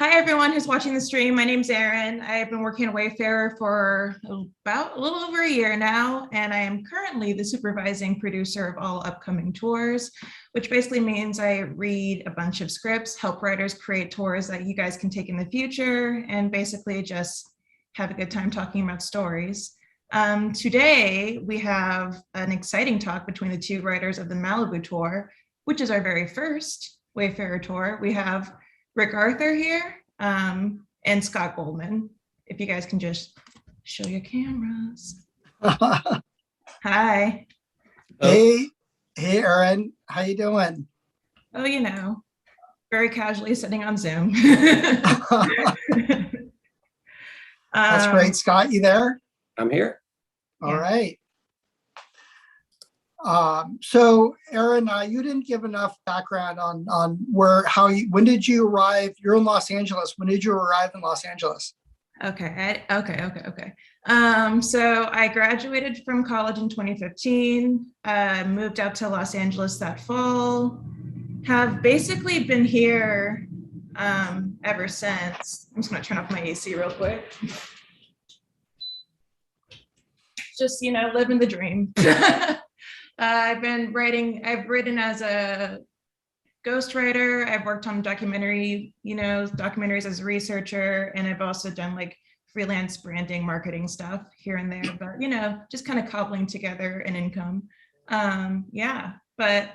Hi, everyone who's watching the stream. My name's Erin. I've been working at Wayfarer for about a little over a year now, and I am currently the supervising producer of all upcoming tours, which basically means I read a bunch of scripts, help writers create tours that you guys can take in the future, and basically just have a good time talking about stories. Today, we have an exciting talk between the two writers of the Malibu tour, which is our very first Wayfarer tour. We have Rick Arthur here, and Scott Goldman. If you guys can just show your cameras. Hi. Hey, Erin, how you doing? Oh, you know, very casually sitting on Zoom. That's great. Scott, you there? I'm here. All right. So Erin, you didn't give enough background on when did you arrive? You're in Los Angeles. When did you arrive in Los Angeles? Okay. So I graduated from college in 2015, moved out to Los Angeles that fall, have basically been here ever since. I'm just gonna turn off my AC real quick. Just, living the dream. I've written as a ghostwriter. I've worked on documentaries as a researcher, and I've also done like freelance branding, marketing stuff here and there, but just kind of cobbling together an income. But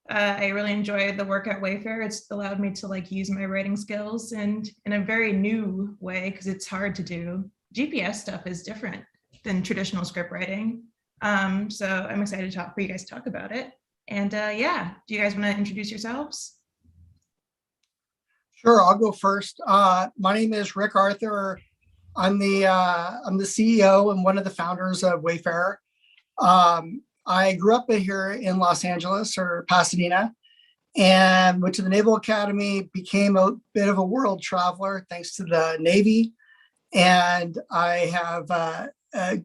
I really enjoy the work at Wayfarer. It's allowed me to use my writing skills and in a very new way, because it's hard to do. GPS stuff is different than traditional script writing. So I'm excited for you guys to talk about it. And do you guys want to introduce yourselves? Sure, I'll go first. My name is Rick Arthur. I'm the CEO and one of the founders of Wayfarer. I grew up here in Los Angeles, or Pasadena, and went to the Naval Academy, became a bit of a world traveler thanks to the Navy. And I have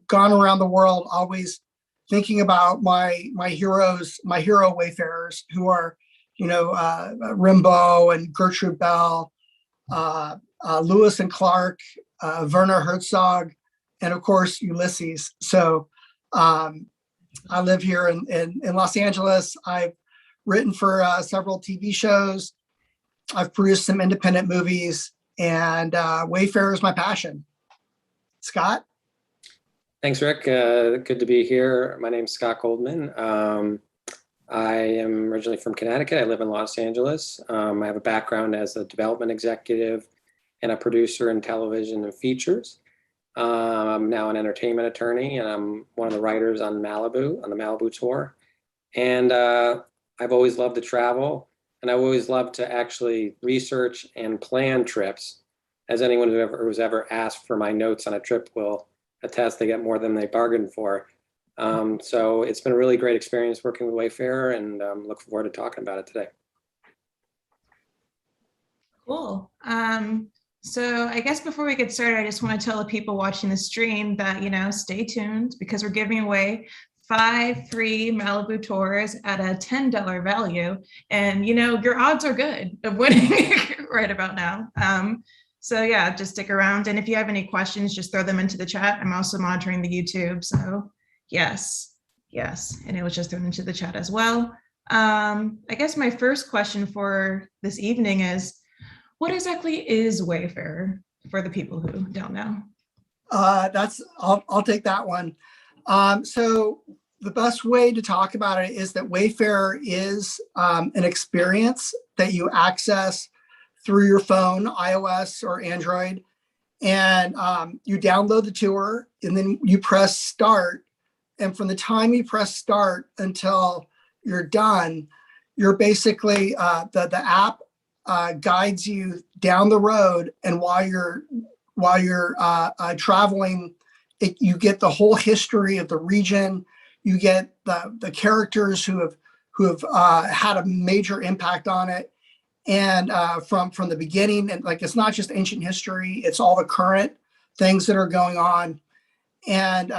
gone around the world, always thinking about my hero wayfarers, who are, Rimbaud and Gertrude Bell, Lewis and Clark, Werner Herzog, and of course Ulysses. So I live here in Los Angeles. I've written for several TV shows. I've produced some independent movies, and Wayfarer is my passion. Scott? Thanks, Rick. Good to be here. My name's Scott Goldman. I am originally from Connecticut. I live in Los Angeles. I have a background as a development executive and a producer in television and features. I'm now an entertainment attorney, and I'm one of the writers on the Malibu tour. And I've always loved to travel, and I've always loved to actually research and plan trips. As anyone who's ever asked for my notes on a trip will attest, they get more than they bargained for. So it's been a really great experience working with Wayfarer, and look forward to talking about it today. Cool. So I guess before we get started, I just want to tell the people watching the stream that, stay tuned, because we're giving away 5 free Malibu tours at a $10 value. And, your odds are good of winning right about now. So yeah, just stick around. And if you have any questions, just throw them into the chat. I'm also monitoring the YouTube. So yes. And it was just thrown into the chat as well. I guess my first question for this evening is, what exactly is Wayfarer for the people who don't know? I'll take that one. So the best way to talk about it is that Wayfarer is an experience that you access through your phone, iOS or Android, and you download the tour, and then you press start. And from the time you press start until you're done, you're basically the app guides you down the road, and while you're traveling, you get the whole history of the region. You get the characters who have had a major impact on it. And from the beginning, and it's not just ancient history, it's all the current things that are going on. And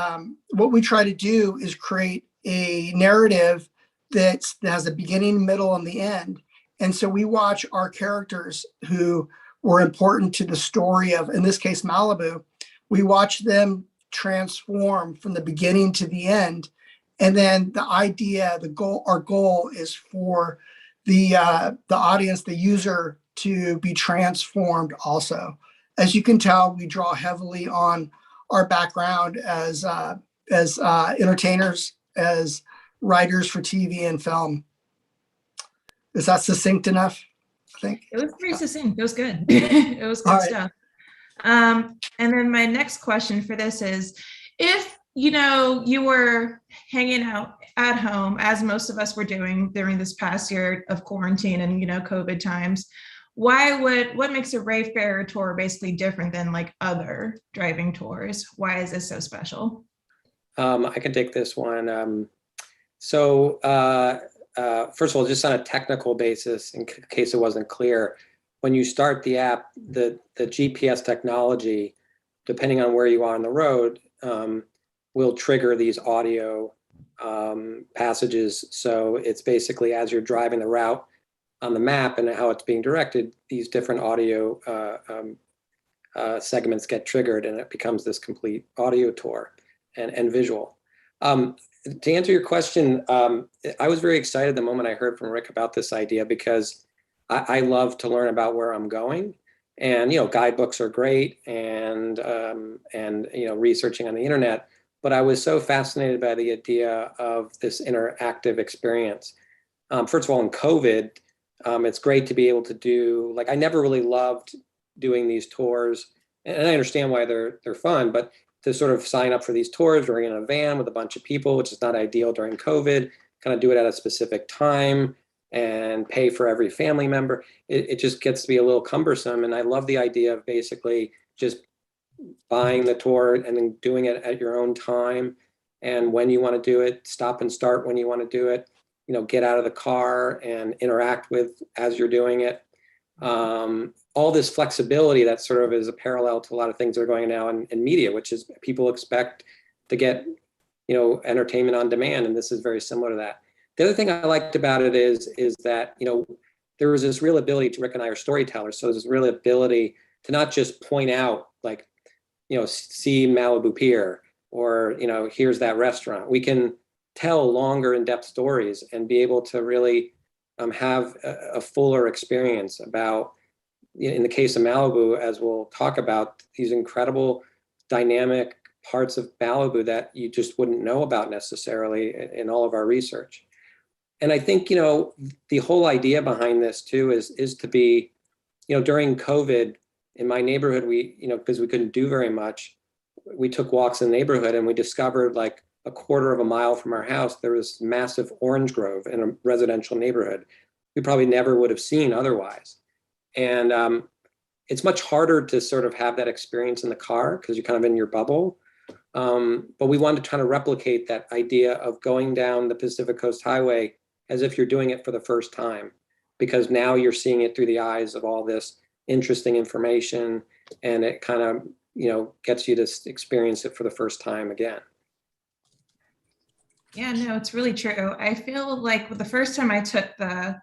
what we try to do is create a narrative that has a beginning, middle, and the end. And so we watch our characters who were important to the story of, in this case, Malibu. We watched them transform from the beginning to the end. And then the idea, our goal is for the audience, the user, to be transformed also. As you can tell, we draw heavily on our background as entertainers, as writers for TV and film. Is that succinct enough? I think it was pretty succinct. It was good. It was good stuff. And then my next question for this is, if you were hanging out at home, as most of us were doing during this past year of quarantine and COVID times, what makes a Wayfarer tour basically different than like other driving tours? Why is this so special? I can take this one. First of all, just on a technical basis, in case it wasn't clear, when you start the app, the GPS technology, depending on where you are on the road, will trigger these audio passages. So it's basically as you're driving the route on the map and how it's being directed, these different audio segments get triggered, and it becomes this complete audio tour and visual. To answer your question, I was very excited the moment I heard from Rick about this idea, because I love to learn about where I'm going, and guidebooks are great, and researching on the internet. But I was so fascinated by the idea of this interactive experience. First of all, in COVID, it's great to be able to do, I never really loved doing these tours, and I understand why they're fun, but to sort of sign up for these tours or in a van with a bunch of people, which is not ideal during COVID, kind of do it at a specific time and pay for every family member. It just gets to be a little cumbersome. And I love the idea of basically just buying the tour and then doing it at your own time. And when you want to do it, stop and start when you want to do it, get out of the car and interact with as you're doing it. All this flexibility that sort of is a parallel to a lot of things that are going now in media, which is people expect to get, entertainment on demand. And this is very similar to that. The other thing I liked about it is that, there was this real ability Rick and I are storytellers. So there's this real ability to not just point out, see Malibu Pier, or, here's that restaurant. We can tell longer in-depth stories and be able to really have a fuller experience about, in the case of Malibu, as we'll talk about, these incredible dynamic parts of Malibu that you just wouldn't know about necessarily in all of our research. And I think, the whole idea behind this too is to be, during COVID in my neighborhood, we, because we couldn't do very much, we took walks in the neighborhood and we discovered a quarter of a mile from our house, there was massive orange grove in a residential neighborhood we probably never would have seen otherwise. And it's much harder to sort of have that experience in the car because you're kind of in your bubble. But we wanted to try to replicate that idea of going down the Pacific Coast Highway as if you're doing it for the first time, because now you're seeing it through the eyes of all this interesting information, and it kind of, gets you to experience it for the first time again. Yeah, no, it's really true. I feel like the first time I took the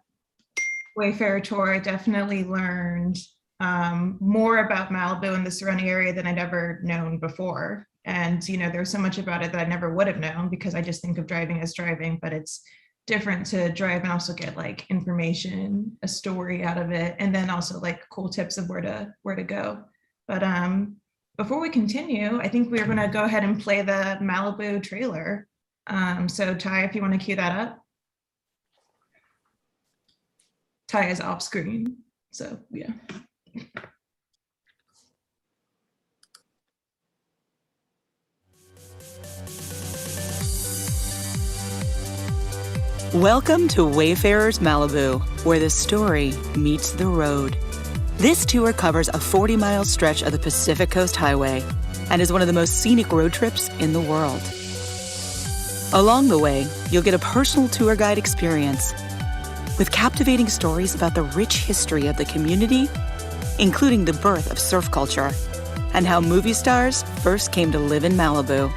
Wayfarer tour, I definitely learned more about Malibu and the surrounding area than I'd ever known before. And, there's so much about it that I never would have known because I just think of driving as driving, but it's different to drive and also get information, a story out of it, and then also cool tips of where to go. But before we continue, I think we're going to go ahead and play the Malibu trailer. So Ty, if you want to cue that up. Ty is off screen, so yeah. Welcome to Wayfarer's Malibu, where the story meets the road. This tour covers a 40-mile stretch of the Pacific Coast Highway and is one of the most scenic road trips in the world. Along the way, you'll get a personal tour guide experience with captivating stories about the rich history of the community, including the birth of surf culture and how movie stars first came to live in Malibu.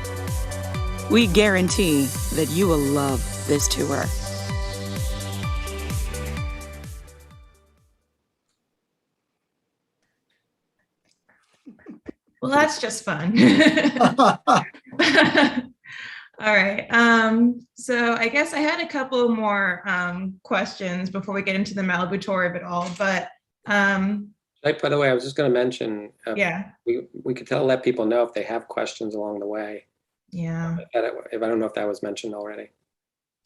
We guarantee that you will love this tour. Well, that's just fun. All right. So I guess I had a couple more questions before we get into the Malibu tour of it all. But By the way, I was just going to mention, yeah, we could let people know if they have questions along the way. yeah. If I don't know if that was mentioned already.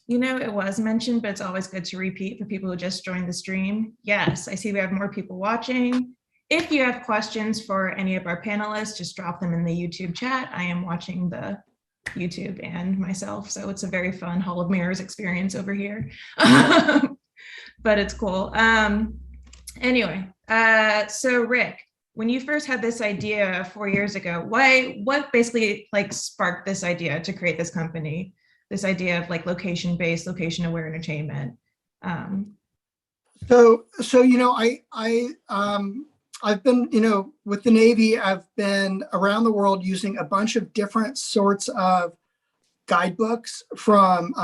You know, it was mentioned, but it's always good to repeat for people who just joined the stream. Yes, I see we have more people watching. If you have questions for any of our panelists, just drop them in the YouTube chat. I am watching the YouTube and myself, so it's a very fun Hall of Mirrors experience over here. But it's cool. Anyway, so Rick, when you first had this idea 4 years ago, what basically like sparked this idea to create this company? This idea of like location-based, location-aware entertainment. So I've been, with the Navy, I've been around the world using a bunch of different sorts of guidebooks from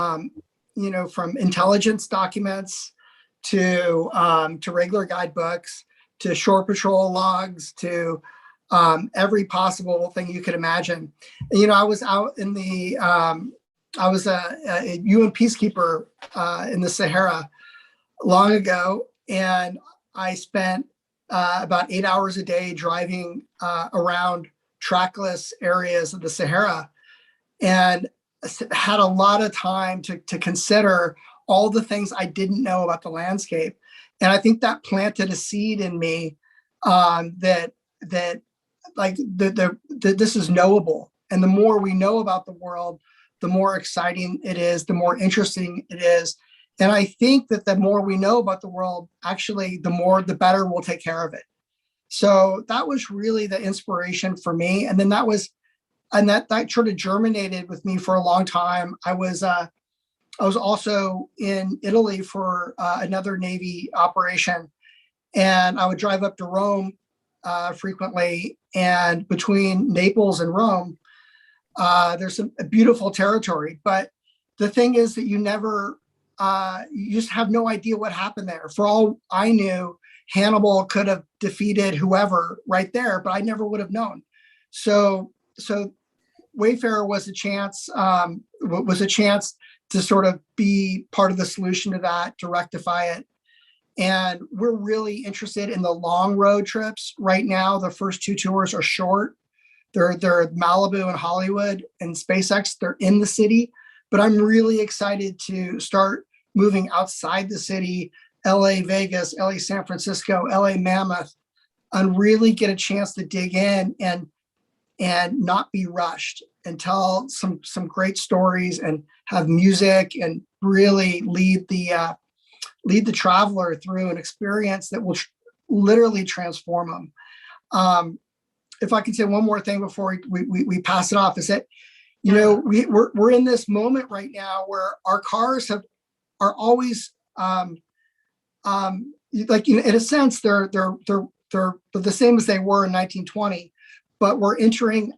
intelligence documents to regular guidebooks to shore patrol logs to every possible thing you could imagine. And, I was out in the I was a UN peacekeeper in the Sahara long ago, and I spent about 8 hours a day driving around trackless areas of the Sahara, and had a lot of time to consider all the things I didn't know about the landscape. And I think that planted a seed in me that this is knowable. And the more we know about the world, the more exciting it is, the more interesting it is. And I think that the more we know about the world, actually, the better we'll take care of it. So that was really the inspiration for me. And then that sort of germinated with me for a long time. I was also in Italy for another Navy operation, and I would drive up to Rome frequently. And between Naples and Rome, there's some beautiful territory. But the thing is that you just have no idea what happened there. For all I knew, Hannibal could have defeated whoever right there, but I never would have known. So Wayfarer was a chance to sort of be part of the solution to that, to rectify it. And we're really interested in the long road trips. Right now, the first 2 tours are short. They're Malibu and Hollywood and SpaceX. They're in the city, but I'm really excited to start moving outside the city, LA, Vegas, LA, San Francisco, LA, Mammoth, and really get a chance to dig in and not be rushed and tell some great stories and have music and really lead the traveler through an experience that will literally transform them. If I can say one more thing before we pass it off, is that we're in this moment right now where our cars are always in a sense they're the same as they were in 1920, but we're entering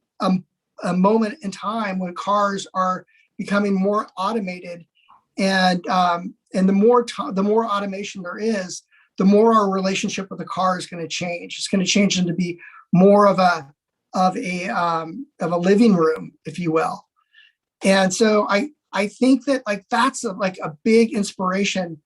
a moment in time when cars are becoming more automated, and the more automation there is, the more our relationship with the car is going to change. It's going to change into be more of a living room, if you will. And so I think that that's a big inspiration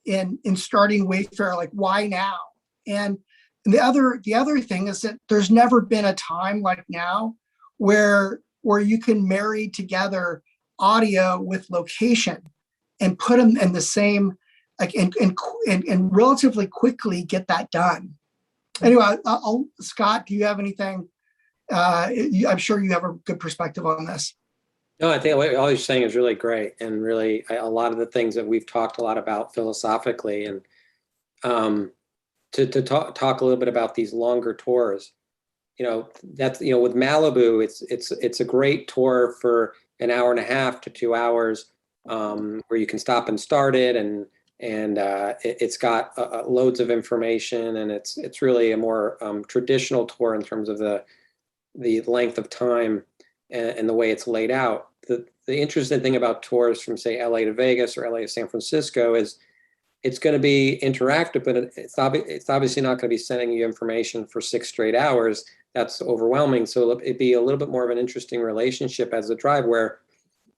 in starting Wayfarer. Why now? And the other thing is that there's never been a time like now where you can marry together audio with location and put them in the same and relatively quickly get that done. Anyway, Scott, do you have anything? I'm sure you have a good perspective on this. No, I think all you're saying is really great, and really a lot of the things that we've talked a lot about philosophically, and to talk a little bit about these longer tours. That's with Malibu, it's a great tour for an hour and a half to 2 hours, where you can stop and start it, and it's got loads of information, and it's really a more traditional tour in terms of the length of time and the way it's laid out. The interesting thing about tours from, say, LA to Vegas or LA to San Francisco is it's going to be interactive, but it's obviously not going to be sending you information for 6 straight hours. That's overwhelming. So it'd be a little bit more of an interesting relationship as a drive, where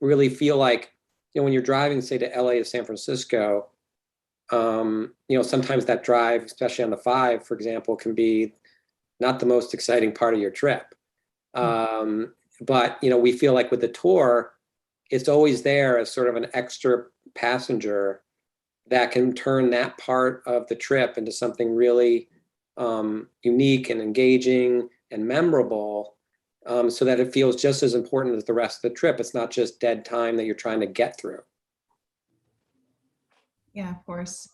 really feel like, when you're driving, say, to LA to San Francisco, sometimes that drive, especially on the 5, for example, can be not the most exciting part of your trip. But, we feel like with the tour, it's always there as sort of an extra passenger that can turn that part of the trip into something really unique and engaging and memorable, so that it feels just as important as the rest of the trip. It's not just dead time that you're trying to get through. Yeah, of course.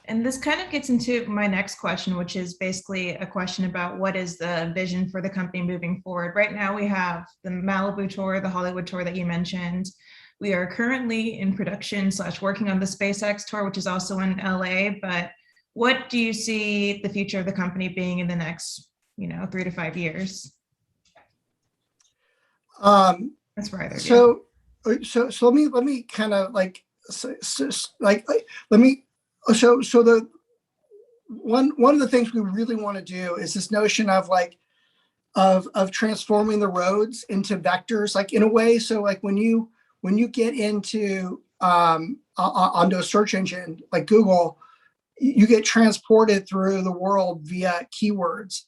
And this kind of gets into my next question, which is basically a question about what is the vision for the company moving forward. Right now we have the Malibu tour, the Hollywood tour that you mentioned. We are currently in production / working on the SpaceX tour, which is also in LA. But what do you see the future of the company being in the next, 3 to 5 years? That's for either of you. So let me kind of the one of the things we really want to do is this notion of of transforming the roads into vectors, in a way. So when you get into onto a search engine like Google, you get transported through the world via keywords.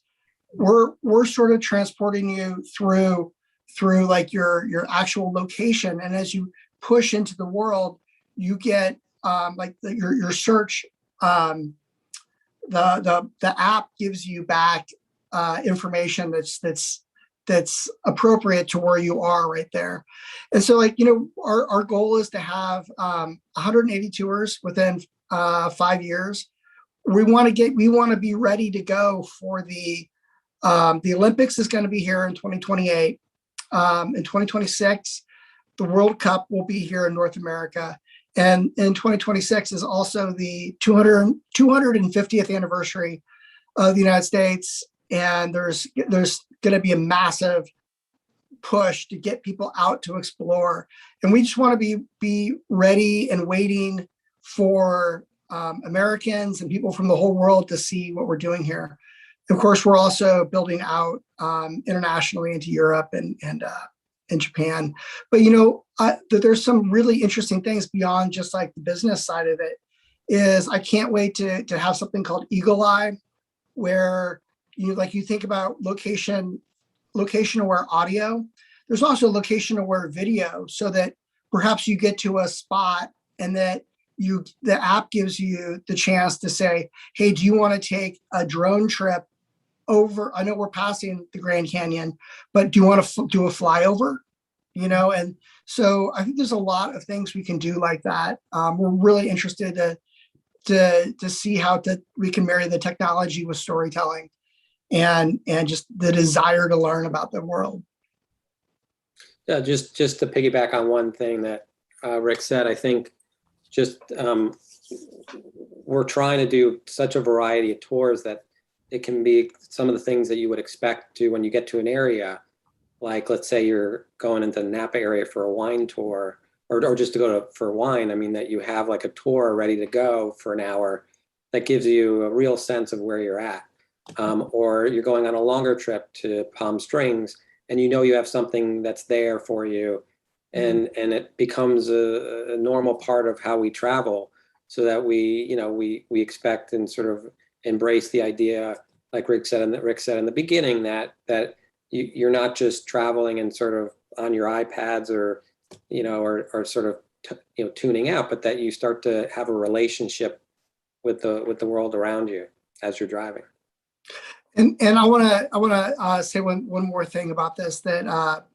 We're sort of transporting you through your actual location, and as you push into the world, you get your search. The app gives you back information that's appropriate to where you are right there. And so our goal is to have 180 tours within 5 years. We want to be ready to go for the Olympics is going to be here in 2028. In 2026, the World Cup will be here in North America. And in 2026 is also the 250th anniversary of the United States. And there's going to be a massive push to get people out to explore. And we just want to be ready and waiting for Americans and people from the whole world to see what we're doing here. Of course, we're also building out internationally into Europe and Japan. But there's some really interesting things beyond just the business side of it. Is I can't wait to have something called Eagle Eye, where you think about location aware audio. There's also location aware video, so that perhaps you get to a spot and that the app gives you the chance to say, hey, do you want to take a drone trip over? I know we're passing the Grand Canyon, but do you want to do a flyover? And so I think there's a lot of things we can do like that. We're really interested to see how we can marry the technology with storytelling and just the desire to learn about the world. Yeah, just to piggyback on one thing that Rick said, I think we're trying to do such a variety of tours that it can be some of the things that you would expect to when you get to an area. Like, let's say you're going into the Napa area for a wine tour, or just to go for wine. I mean, that you have a tour ready to go for an hour that gives you a real sense of where you're at. Or you're going on a longer trip to Palm Springs, and you have something that's there for you, and it becomes a normal part of how we travel, so that we expect and sort of embrace the idea, like Rick said in the beginning, that you're not just traveling and sort of on your iPads or sort of tuning out, but that you start to have a relationship with the world around you as you're driving. And I want to say one more thing about this, that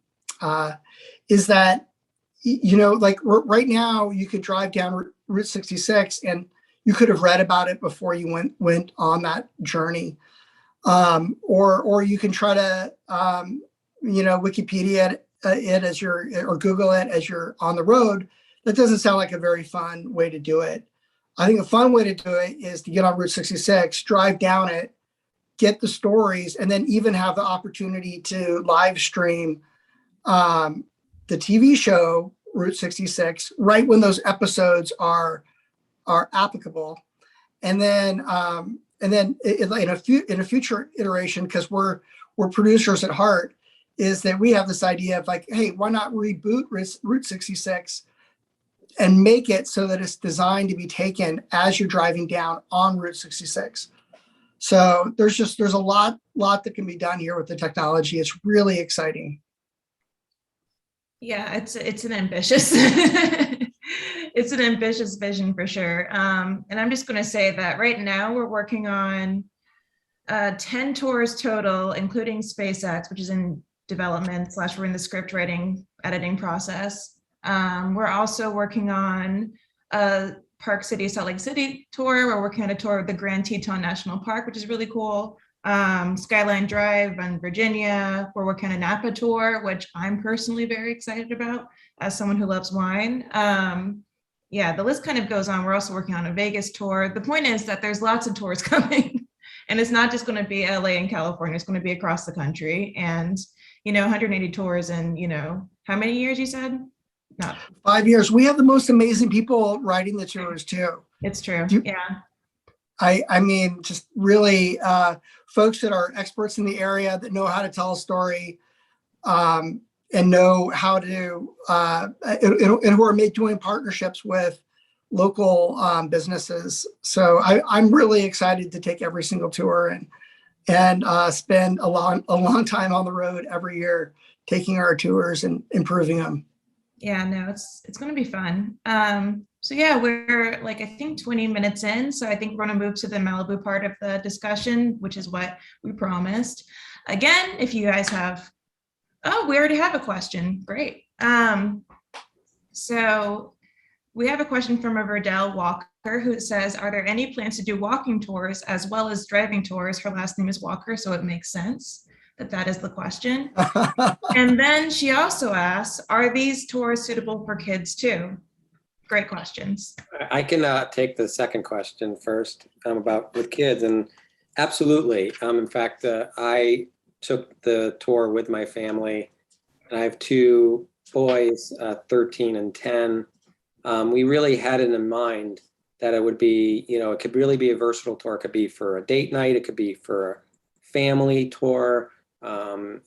is that right now you could drive down Route 66 and you could have read about it before you went on that journey, or you can try to Wikipedia it as or Google it as you're on the road. That doesn't sound like a very fun way to do it. I think a fun way to do it is to get on Route 66, drive down it, get the stories, and then even have the opportunity to live stream the TV show Route 66 right when those episodes are applicable. And then in a future iteration, because we're producers at heart, is that we have this idea of like, hey, why not reboot Route 66 and make it so that it's designed to be taken as you're driving down on Route 66. So there's a lot that can be done here with the technology. It's really exciting. Yeah, it's an ambitious it's an ambitious vision for sure. And I'm just going to say that right now we're working on 10 tours total, including SpaceX, which is in development / we're in the script writing editing process. We're also working on a Park City, Salt Lake City tour. We're working on a tour of the Grand Teton National Park, which is really cool. Skyline Drive in Virginia. We're working on a Napa tour, which I'm personally very excited about as someone who loves wine. Yeah, the list kind of goes on. We're also working on a Vegas tour. The point is that there's lots of tours coming, and it's not just going to be LA and California. It's going to be across the country, and 180 tours in how many years you said? Not 5 years. We have the most amazing people writing the tours too. It's true. Yeah. I mean, just really folks that are experts in the area that know how to tell a story and know how to, and who are doing partnerships with local businesses. So I'm really excited to take every single tour and spend a long time on the road every year, taking our tours and improving them. Yeah, no, it's going to be fun. So yeah, we're like, I think 20 minutes in. So I think we're going to move to the Malibu part of the discussion, which is what we promised. Again, if you guys have, we already have a question. Great. So we have a question from a Verdell Walker who says, are there any plans to do walking tours as well as driving tours? Her last name is Walker, so it makes sense that is the question. And then she also asks, are these tours suitable for kids too? Great questions. I can take the second question first about with kids, and absolutely. In fact, I took the tour with my family, and I have two boys, 13 and 10. We really had it in mind that it would be, it could really be a versatile tour. It could be for a date night. It could be for a family tour.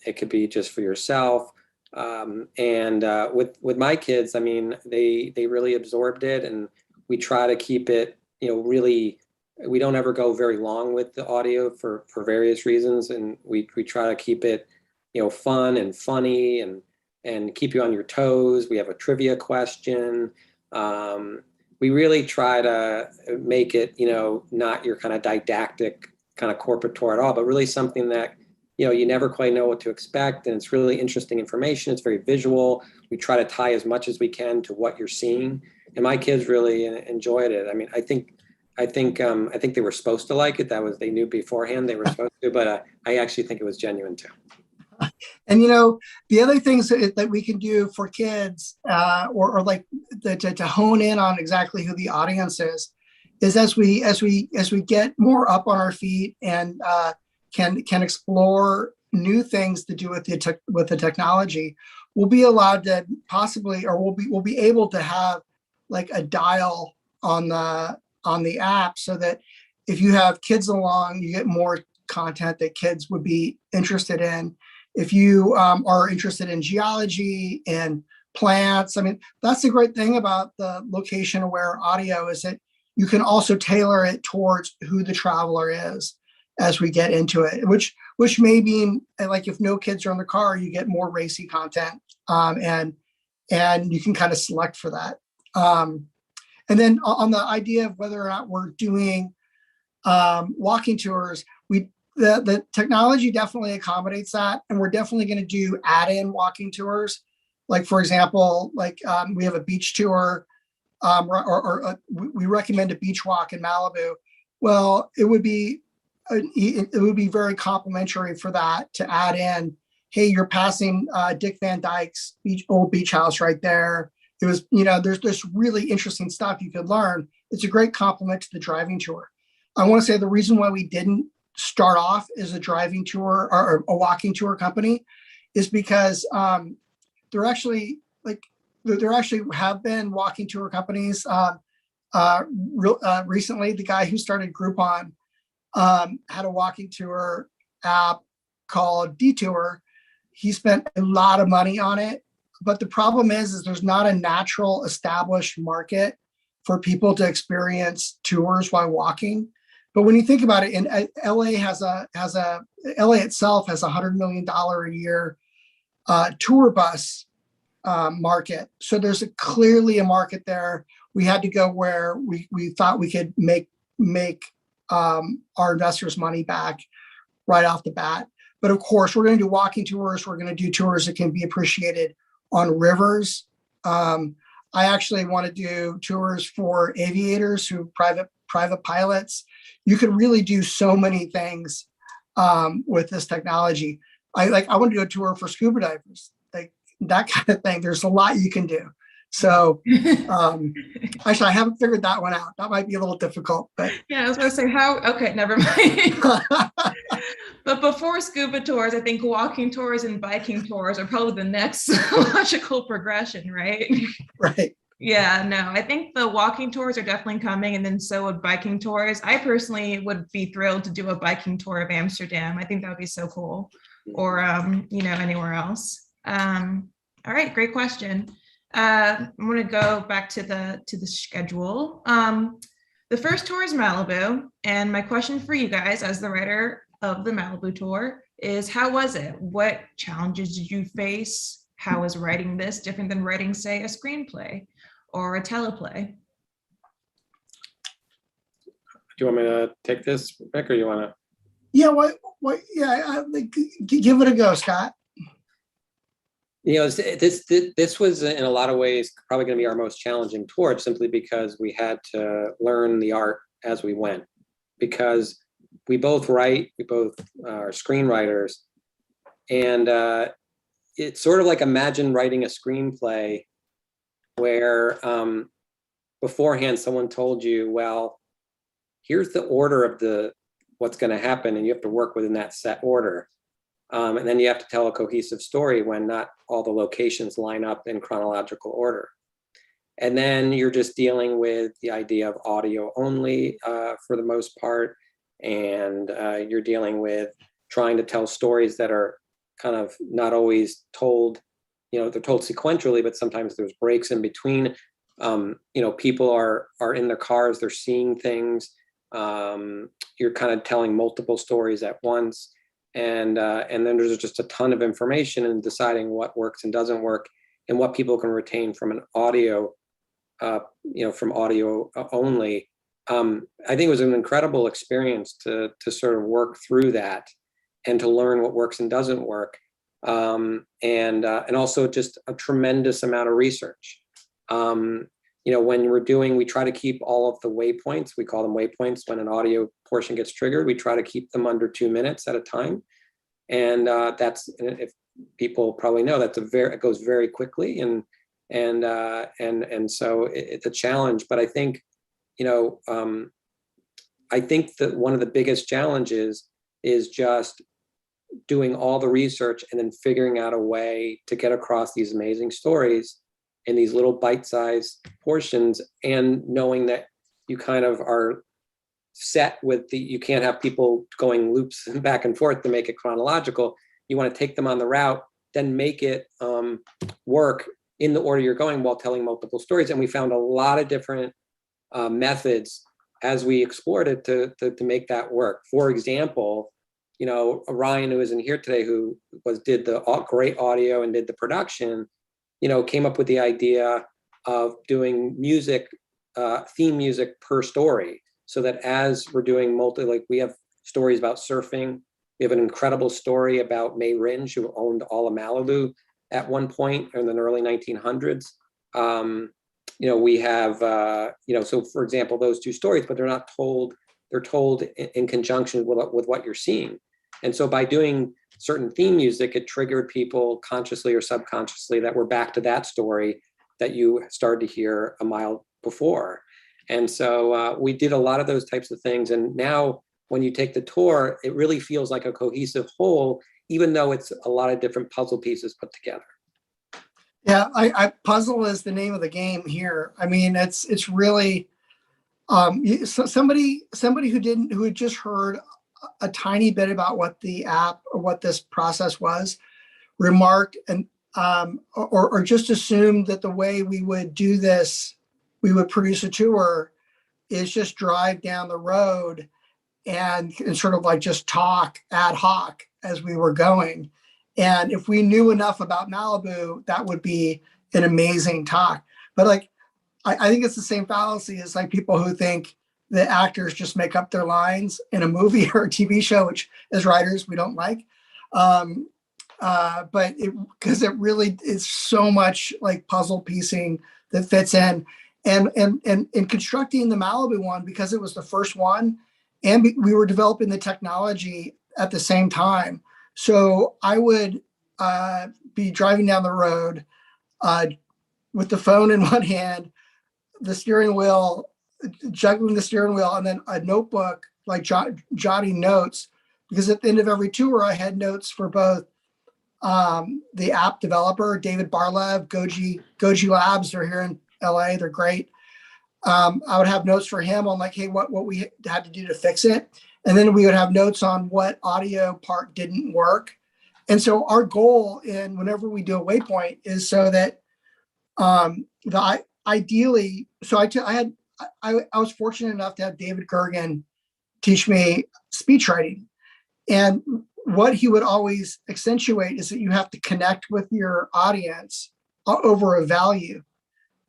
It could be just for yourself. And with my kids, I mean, they really absorbed it, and we try to keep it, really, we don't ever go very long with the audio for various reasons. And we try to keep it, fun and funny and keep you on your toes. We have a trivia question. We really try to make it, not your kind of didactic kind of corporate tour at all, but really something that, you never quite know what to expect. And it's really interesting information. It's very visual. We try to tie as much as we can to what you're seeing. And my kids really enjoyed it. I mean, I think they were supposed to like it. They knew beforehand they were supposed to, but I actually think it was genuine too. And the other things that we can do for kids, or like to hone in on exactly who the audience is as we get more up on our feet and can explore new things to do with the technology, we'll be allowed to possibly, or we'll be able to have like a dial on the app, so that if you have kids along, you get more content that kids would be interested in. If you are interested in geology and plants, I mean, that's the great thing about the location aware audio, is that you can also tailor it towards who the traveler is as we get into it, which may mean, like, if no kids are in the car, you get more racy content, and you can kind of select for that. And then on the idea of whether or not we're doing walking tours, the technology definitely accommodates that, and we're definitely going to do add-in walking tours. Like, for example, we have a beach tour, we recommend a beach walk in Malibu. Well, it would be very complimentary for that to add in, hey, you're passing Dick Van Dyke's old beach house right there. It was, there's really interesting stuff you could learn. It's a great compliment to the driving tour. I want to say the reason why we didn't start off as a driving tour or a walking tour company is because there actually have been walking tour companies. Recently, the guy who started Groupon had a walking tour app called Detour. He spent a lot of money on it, but the problem is there's not a natural established market for people to experience tours while walking. But when you think about it, in LA LA itself has $100 million a year tour bus market. So there's clearly a market there. We had to go where we thought we could make our investors money back right off the bat. But of course, we're going to do walking tours. We're going to do tours that can be appreciated on rivers. I actually want to do tours for aviators who private pilots. You could really do so many things with this technology. I want to do a tour for scuba divers, like that kind of thing. There's a lot you can do. So actually, I haven't figured that one out. That might be a little difficult, but Yeah, I was gonna say okay, never mind. But before scuba tours, I think walking tours and biking tours are probably the next logical progression, right? right. Yeah, no, I think the walking tours are definitely coming, and then so would biking tours. I personally would be thrilled to do a biking tour of Amsterdam. I think that would be so cool, or anywhere else. All right, great question. I'm going to go back to the schedule. The first tour is Malibu, and my question for you guys, as the writer of the Malibu tour, is how was it? What challenges did you face? How is writing this different than writing, say, a screenplay or a teleplay? Do you want me to take this, Rick, or you want to? Yeah. Yeah. Give it a go, Scott. This was in a lot of ways probably going to be our most challenging tour, simply because we had to learn the art as we went, because we both write, we both are screenwriters, and it's sort of like, imagine writing a screenplay where beforehand someone told you, well, here's the order of what's going to happen, and you have to work within that set order. And then you have to tell a cohesive story when not all the locations line up in chronological order. And then you're just dealing with the idea of audio only for the most part. And you're dealing with trying to tell stories that are kind of not always told, they're told sequentially, but sometimes there's breaks in between. People are in their cars, they're seeing things. You're kind of telling multiple stories at once. And then there's just a ton of information and deciding what works and doesn't work, and what people can retain from an audio, from audio only. I think it was an incredible experience to sort of work through that and to learn what works and doesn't work, and also just a tremendous amount of research. When we try to keep all of the waypoints. We call them waypoints. When an audio portion gets triggered, we try to keep them under 2 minutes at a time. And that's, if people probably know, it goes very quickly, and so it's a challenge. But I think, I think that one of the biggest challenges is just doing all the research and then figuring out a way to get across these amazing stories in these little bite-sized portions, and knowing that you kind of are set with you can't have people going loops back and forth to make it chronological. You want to take them on the route, then make it work in the order you're going while telling multiple stories. And we found a lot of different methods as we explored it to make that work. For example, Ryan, who isn't here today, who did the great audio and did the production, came up with the idea of doing theme music per story, so that as we're doing we have stories about surfing. We have an incredible story about May Ringe, who owned all of Malibu at one point in the early 1900s. We have, so for example, those two stories, but they're told in conjunction with what you're seeing. And so by doing certain theme music, it triggered people consciously or subconsciously that we're back to that story that you started to hear a mile before. And so we did a lot of those types of things. And now when you take the tour, it really feels like a cohesive whole, even though it's a lot of different puzzle pieces put together. Yeah, puzzle is the name of the game here. I mean, it's really, So somebody who had just heard a tiny bit about what the app or what this process was, remarked and or just assumed that the way we would do this, we would produce a tour, is just drive down the road and sort of like just talk ad hoc as we were going. And if we knew enough about Malibu, that would be an amazing talk. But like, I think it's the same fallacy as like people who think that actors just make up their lines in a movie or a TV show, which as writers, we don't like. But because it really is so much like puzzle piecing that fits in. And in constructing the Malibu one, because it was the first one, and we were developing the technology at the same time. So I would be driving down the road with the phone in one hand, the steering wheel, juggling the steering wheel, and then a notebook, like jotting notes, because at the end of every tour, I had notes for both the app developer, David Barlev, Goji Labs. They're here in LA. They're great. I would have notes for him on like, hey, what we had to do to fix it. And then we would have notes on what audio part didn't work. And so our goal in whenever we do a waypoint is so that ideally, so I was fortunate enough to have David Gergen teach me speech writing. And what he would always accentuate is that you have to connect with your audience over a value.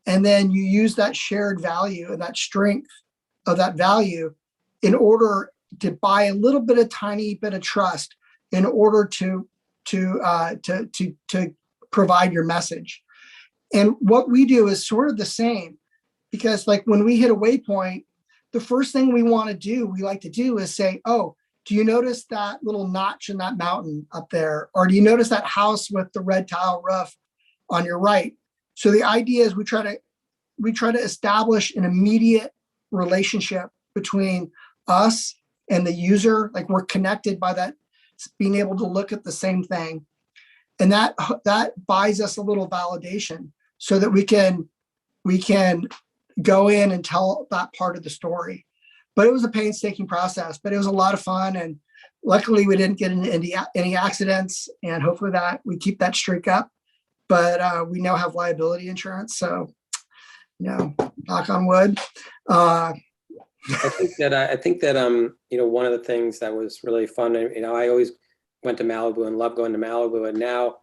And then you use that shared value and that strength of that value in order to buy a little bit of tiny bit of trust in order to provide your message. And what we do is sort of the same, because like when we hit a waypoint, the first thing we like to do is say, oh, do you notice that little notch in that mountain up there? Or do you notice that house with the red tile roof on your right? So the idea is we try to establish an immediate relationship between us and the user. Like we're connected by that, being able to look at the same thing. And that buys us a little validation so that we can go in and tell that part of the story. But it was a painstaking process, but it was a lot of fun. And luckily we didn't get into any accidents, and hopefully that we keep that streak up. But we now have liability insurance. So, knock on wood. I think that one of the things that was really fun, I always went to Malibu and loved going to Malibu, and now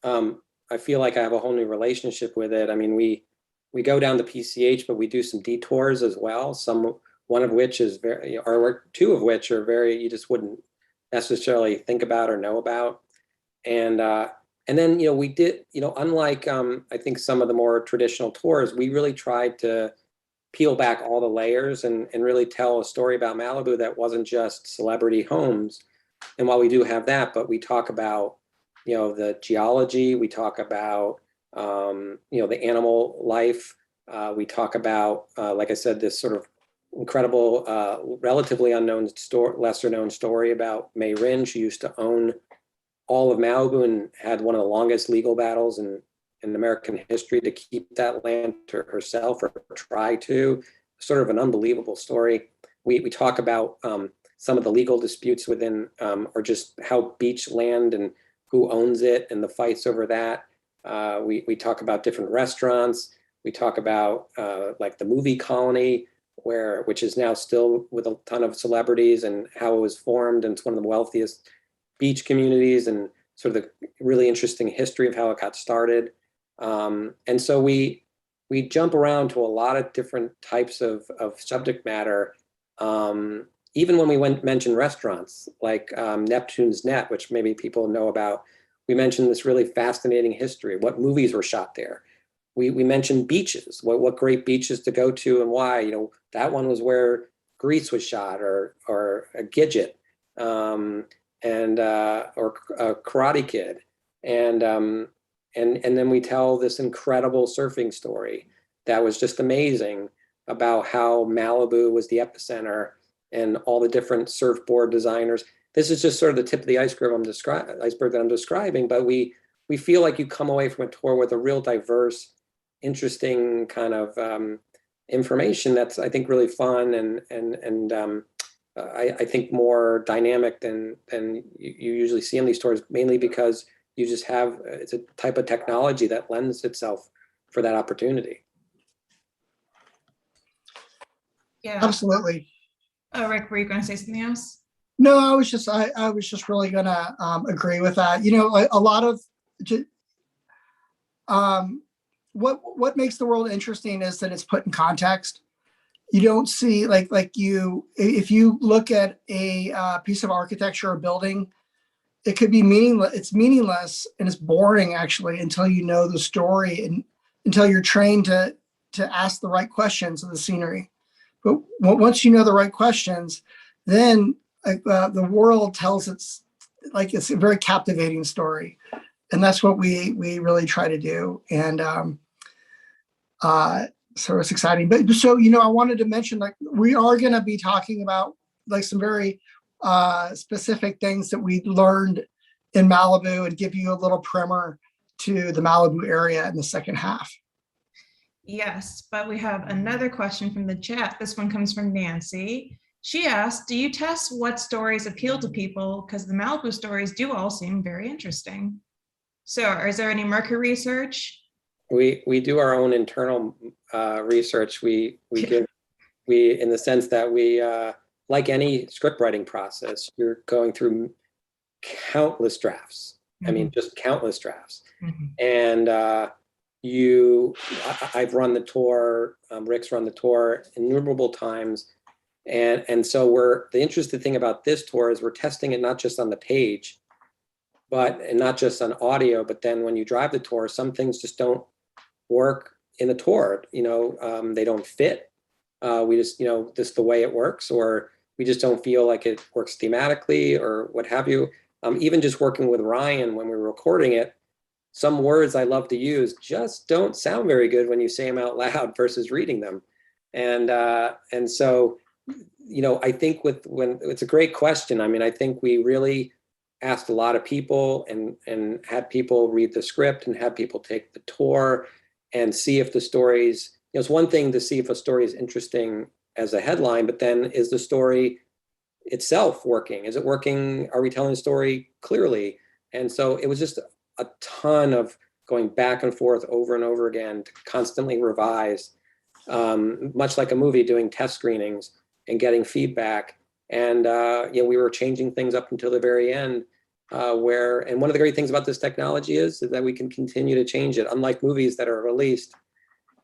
I feel like I have a whole new relationship with it. I mean, we go down to PCH, but we do some detours as well. One of which is or two of which are very, you just wouldn't necessarily think about or know about. And then, we did, unlike I think some of the more traditional tours, we really tried to peel back all the layers and really tell a story about Malibu that wasn't just celebrity homes. And while we do have that, but we talk about, the geology, we talk about, the animal life. We talk about, like I said, this sort of incredible, relatively unknown lesser known story about May Ringe, who used to own all of Malibu and had one of the longest legal battles in American history to keep that land to herself, or try to. Sort of an unbelievable story. We talk about some of the legal disputes within, or just how beach land and who owns it and the fights over that. We talk about different restaurants. We talk about like the movie colony, which is now still with a ton of celebrities, and how it was formed, and it's one of the wealthiest beach communities, and sort of the really interesting history of how it got started. And so we jump around to a lot of different types of subject matter. Even when we mention restaurants like Neptune's Net, which maybe people know about, we mentioned this really fascinating history. What movies were shot there? We mentioned beaches. What great beaches to go to and why? That one was where Grease was shot, or a Gidget, or Karate Kid, and then we tell this incredible surfing story that was just amazing about how Malibu was the epicenter and all the different surfboard designers. This is just sort of the tip of the iceberg that I'm describing, but we feel like you come away from a tour with a real diverse, interesting kind of information that's, I think, really fun and I think more dynamic than you usually see in these stores, mainly because you just have, it's a type of technology that lends itself for that opportunity. Yeah. Absolutely. Oh, Rick, were you going to say something else? No, I was just really gonna agree with that. You know, a lot of what makes the world interesting is that it's put in context. You don't see if you look at a piece of architecture or building, it could be meaningless. It's meaningless and it's boring actually until you know the story and until you're trained to ask the right questions of the scenery. But once you know the right questions, then the world tells it's a very captivating story, and that's what we really try to do. And so it's exciting. But so I wanted to mention we are going to be talking about some very specific things that we learned in Malibu and give you a little primer to the Malibu area in the second half. Yes, but we have another question from the chat. This one comes from Nancy. She asked, do you test what stories appeal to people? Because the Malibu stories do all seem very interesting. So is there any market research? We do our own internal research. We in the sense that we, like any script writing process, you're going through countless drafts. I mean, just countless drafts. And I've run the tour, Rick's run the tour innumerable times. And so the interesting thing about this tour is we're testing it not just on the page, and not just on audio, but then when you drive the tour, some things just don't work in the tour. They don't fit. We just, just the way it works, or we just don't feel like it works thematically or what have you. Even just working with Ryan when we were recording it, some words I love to use just don't sound very good when you say them out loud versus reading them. And so, I think when it's a great question. I mean, I think we really asked a lot of people and had people read the script and had people take the tour and see if the stories, it's one thing to see if a story is interesting as a headline, but then is the story itself working? Is it working? Are we telling the story clearly? And so it was just a ton of going back and forth over and over again to constantly revise, much like a movie, doing test screenings and getting feedback. And we were changing things up until the very end. And one of the great things about this technology is that we can continue to change it. Unlike movies that are released,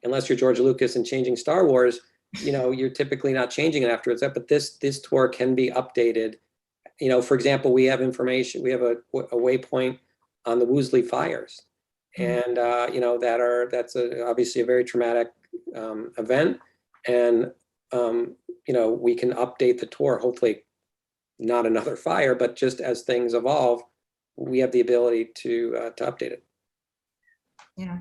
unless you're George Lucas and changing Star Wars, you're typically not changing it afterwards. But this tour can be updated. For example, we have information. We have a waypoint on the Woolsey fires, and that's obviously a very traumatic event, and we can update the tour. Hopefully, not another fire, but just as things evolve, we have the ability to update it. Yeah,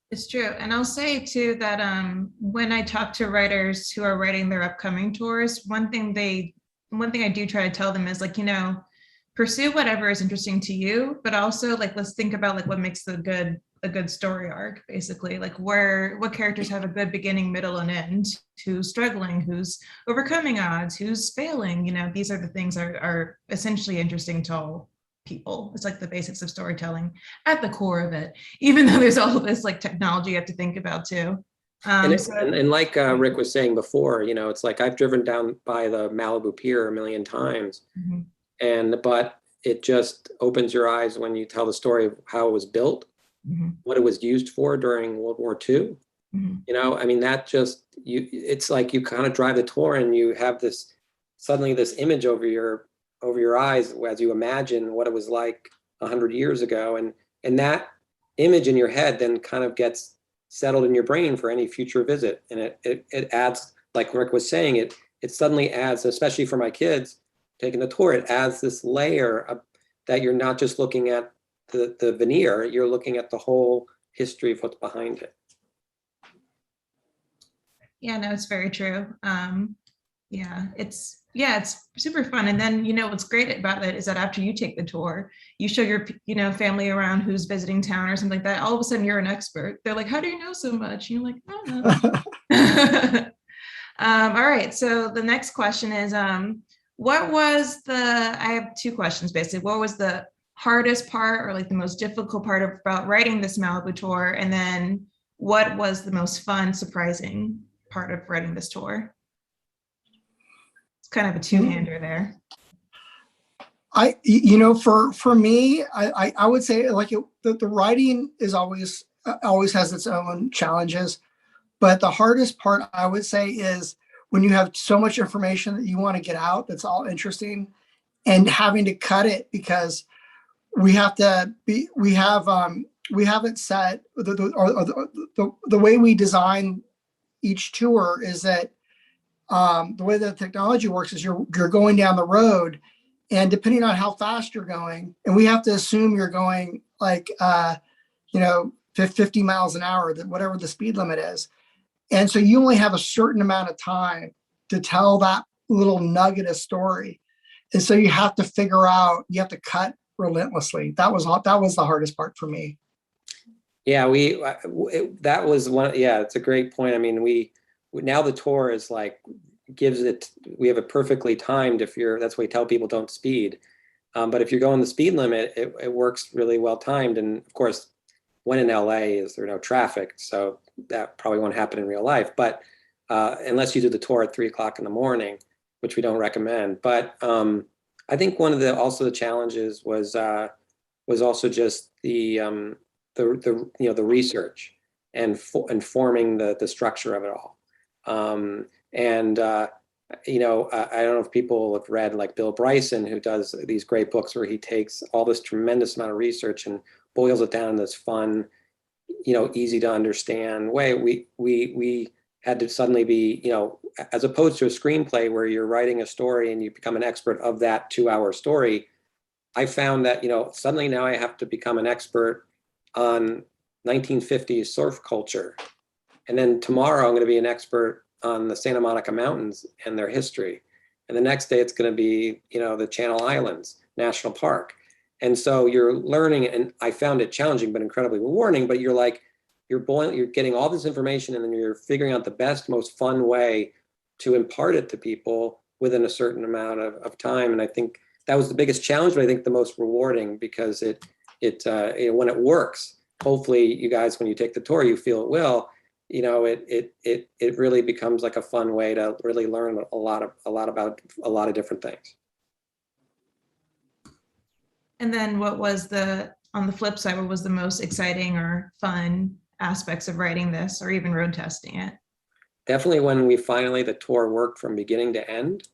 it's true. And I'll say too that when I talk to writers who are writing their upcoming tours, one thing I do try to tell them is pursue whatever is interesting to you, but also let's think about what makes a good story arc, basically, what characters have a good beginning, middle, and end, who's struggling, who's overcoming odds, who's failing. These are the things are essentially interesting to all people. It's the basics of storytelling at the core of it, even though there's all of this technology you have to think about too. And like Rick was saying before, it's I've driven down by the Malibu Pier a million times. But it just opens your eyes when you tell the story of how it was built, what it was used for during World War II. I mean, that just, it's you kind of drive the tour and you have suddenly this image over your eyes as you imagine what it was like 100 years ago. And that image in your head then kind of gets settled in your brain for any future visit. And it adds, like Rick was saying, it suddenly adds, especially for my kids, taking the tour, it adds this layer that you're not just looking at the veneer, you're looking at the whole history of what's behind it. Yeah, no, it's very true. It's super fun. And then, what's great about it is that after you take the tour, you show your, family around who's visiting town or something like that. All of a sudden you're an expert. They're like, how do you know so much? And you're like, I don't know. All right. So the next question is, I have two questions basically. What was the hardest part or like the most difficult part about writing this Malibu tour? And then what was the most fun, surprising part of writing this tour? It's kind of a two-hander there. For me, I would say like the writing is always has its own challenges, but the hardest part I would say is when you have so much information that you want to get out, that's all interesting, and having to cut it because we haven't set the way we design each tour is that the way that technology works is you're going down the road, and depending on how fast you're going, and we have to assume you're going like 50 miles an hour, whatever the speed limit is. And so you only have a certain amount of time to tell that little nugget of story. And so you have to cut relentlessly. That was the hardest part for me. Yeah, that was one. Yeah, it's a great point. I mean, now the tour is like, we have it perfectly timed. That's why we tell people don't speed. But if you're going the speed limit, it works really well timed. And of course, when in LA, is there no traffic? So that probably won't happen in real life. But unless you do the tour at 3:00 in the morning, which we don't recommend. But I think one of the challenges was also just the research and forming the structure of it all. I don't know if people have read like Bill Bryson, who does these great books where he takes all this tremendous amount of research and boils it down in this fun, easy to understand way. We had to suddenly be, as opposed to a screenplay where you're writing a story and you become an expert of that 2-hour story. I found that, suddenly now I have to become an expert on 1950s surf culture. And then tomorrow I'm going to be an expert on the Santa Monica Mountains and their history. And the next day it's going to be, the Channel Islands National Park. And so you're learning, and I found it challenging, but incredibly rewarding, but you're getting all this information and then you're figuring out the best, most fun way to impart it to people within a certain amount of time. And I think that was the biggest challenge, but I think the most rewarding because it when it works, hopefully you guys, when you take the tour, you feel it will, it really becomes like a fun way to really learn a lot about a lot of different things. And then on the flip side, what was the most exciting or fun aspects of writing this or even road testing it? Definitely when the tour worked from beginning to end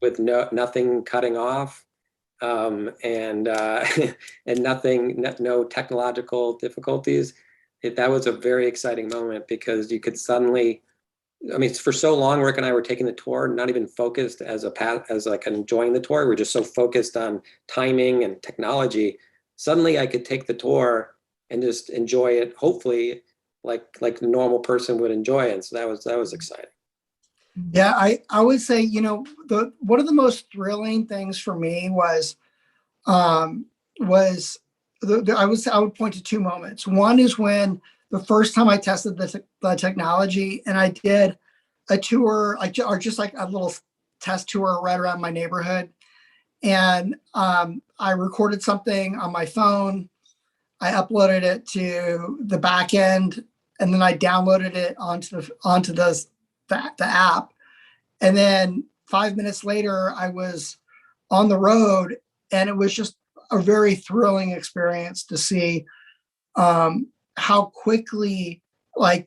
with nothing cutting off and no technological difficulties. That was a very exciting moment because you could suddenly, for so long, Rick and I were taking the tour, not even focused as like enjoying the tour. We're just so focused on timing and technology. Suddenly I could take the tour and just enjoy it, hopefully like a normal person would enjoy it. So that was exciting. Yeah, I would say, one of the most thrilling things for me was I would point to two moments. One is when the first time I tested the technology and I did a tour, or just like a little test tour right around my neighborhood. And I recorded something on my phone. I uploaded it to the back end, and then I downloaded it onto the app. And then 5 minutes later, I was on the road, and it was just a very thrilling experience to see how quickly I'm